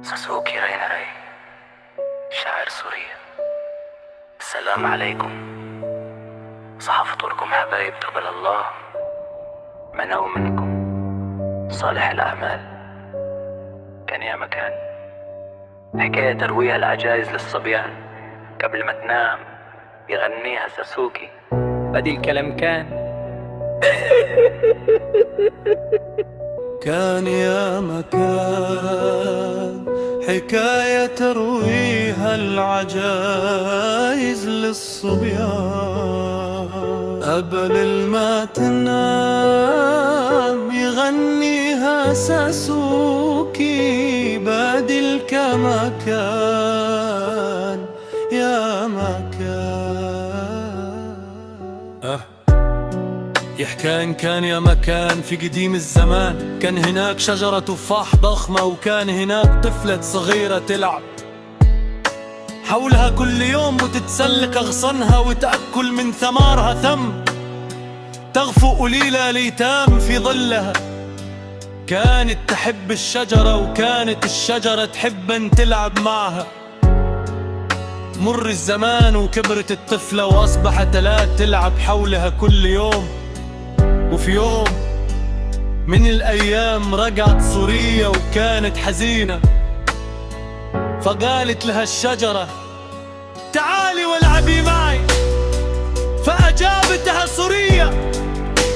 ساسوكي رين ري، شاعر سوريا. السلام عليكم، صحة فطوركم حبايب قبل الله، منا ومنكم صالح الأعمال. كان يا مكان حكاية ترويها العجائز للصبيان قبل ما تنام يغنيها ساسوكي. بدي الكلام كان يا مكان حكاية ترويها العجائز للصبيان قبل ما تنام يغنيها ساسوكي. بدل كمكان يا مكان يحكى كان يا مكان في قديم الزمان، كان هناك شجرة تفاح ضخمة، وكان هناك طفلة صغيرة تلعب حولها كل يوم وتتسلك أغصانها وتأكل من ثمارها ثم تغفو قليلة ليتام في ظلها. كانت تحب الشجرة وكانت الشجرة تحب أن تلعب معها. مر الزمان وكبرت الطفلة وأصبحت لا تلعب حولها كل يوم. وفي يوم من الأيام رجعت سوريا وكانت حزينة، فقالت لها الشجرة تعالي والعبي معي. فأجابتها سوريا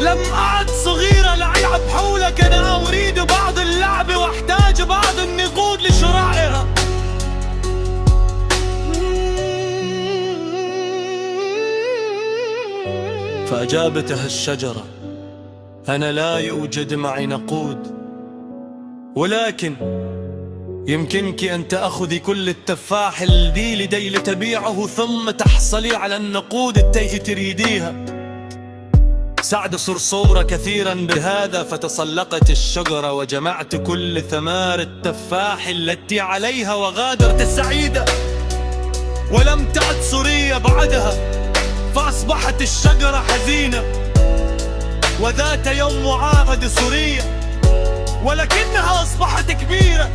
لم أعد صغيرة لألعب حولك، أنا أريد بعض اللعب وأحتاج بعض النقود لشرائها. فأجابتها الشجرة أنا لا يوجد معي نقود، ولكن يمكنك أن تأخذي كل التفاح الذي لدي لتبيعه ثم تحصلي على النقود التي تريديها. سعد صرصورة كثيرا بهذا، فتسلقت الشجرة وجمعت كل ثمار التفاح التي عليها وغادرت السعيدة. ولم تعد سوريا بعدها، فأصبحت الشجرة حزينة. وذات يوم عاد سوريا ولكنها أصبحت كبيرة.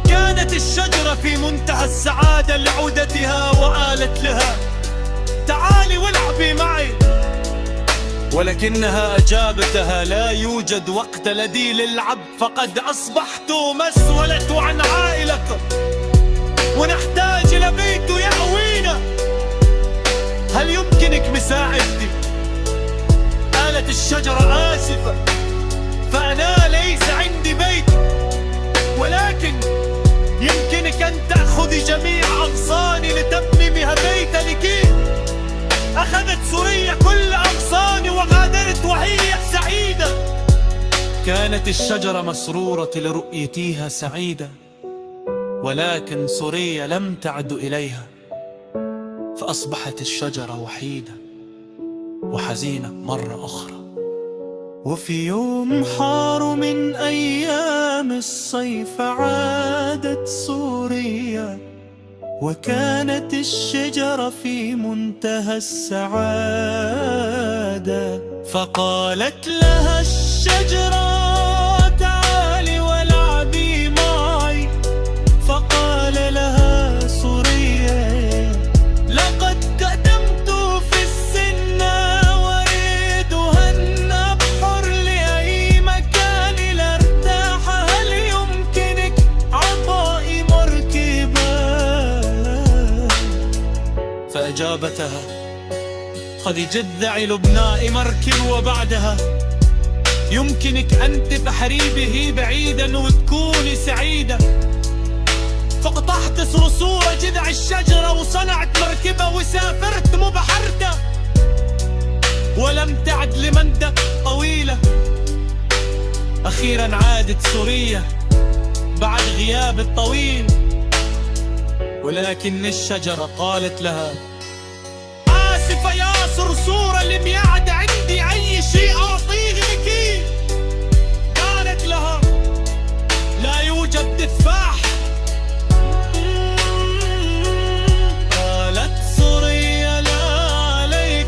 كانت الشجرة في منتهى السعادة لعودتها، وقالت لها تعالي والعبي معي. ولكنها أجابتها لا يوجد وقت لدي للعب، فقد أصبحت مسؤولة عن عائلة ونحتاج إلى بيت يأوينا. هل يمكنك مساعدتي؟ قالت الشجرة آسفة، فأنا ليس عندي بيت، ولكن يمكنك أن تأخذي جميع أغصاني لتبني بها بيت لك. أخذت سوريا كل أغصاني وغادرت وهي سعيدة. كانت الشجرة مسرورة لرؤيتها سعيدة، ولكن سوريا لم تعد إليها، فأصبحت الشجرة وحيدة وحزينة مرة أخرى. وفي يوم حار من أيام الصيف عادت سوريا، وكانت الشجرة في منتهى السعادة. فقالت لها الشجرة تعالي والعبي معي. فقال لها سوريا لقد قدمت في السن وأريد أن أبحر لأي مكان لأرتاح. هل يمكنك عطائي مركبا؟ فأجابتها قد جذع لبناء مركب، وبعدها يمكنك أن تبحري به بعيدا وتكوني سعيدة. فقطعت صرصورة جذع الشجرة وصنعت مركبة وسافرت مبحرتة، ولم تعد لمدة طويلة. أخيرا عادت سوريا بعد غياب طويل، ولكن الشجرة قالت لها آسفة يا صرصورة، لم يعد عندي أي شيء أعطيه لك. قالت لها لا يوجد تفاح. قالت سوريا لا عليك،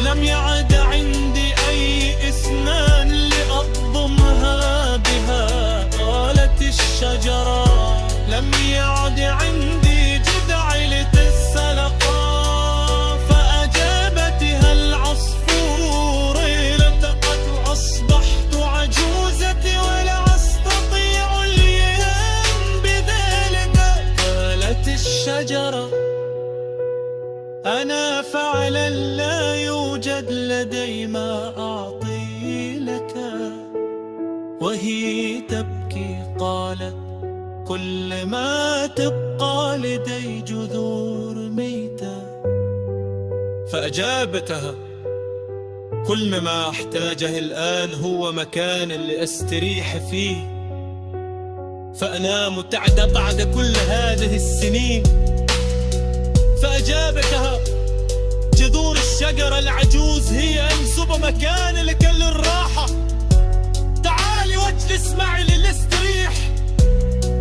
لم يعد عندي أي أسنان لأضمها بها. قالت الشجرة الشجرة. أنا فعلا لا يوجد لدي ما أعطي لك. وهي تبكي قالت كل ما تبقى لدي جذور ميتة. فأجابتها كل ما أحتاجه الآن هو مكان اللي أستريح فيه، فأنا متعدة بعد كل هذه السنين. فأجابتها جذور الشجرة العجوز هي أنسب مكان لك للراحة. تعالي واجلس معي للاستريح.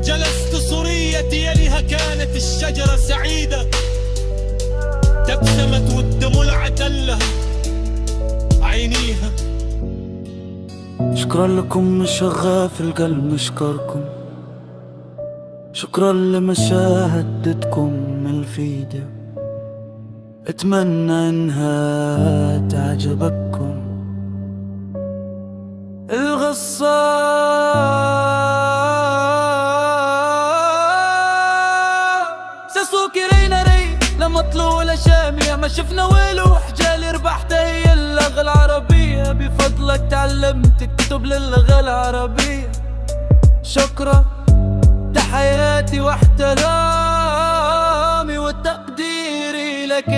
جلست صوريتي يليها كانت الشجرة سعيدة، تبسمت والدموع لها عينيها. شكرا لكم مشغى في القلب مشكركم، شكرا لمشاهدتكم الفيديو، اتمنى انها تعجبكم القصة. لما طلوع الأشامية ما شفنا ولوح جالي ربحت هي اللغة العربية. بفضلك تعلمت اكتب للغة العربية. شكرا، تحياتي واحترامي وتقديري لك.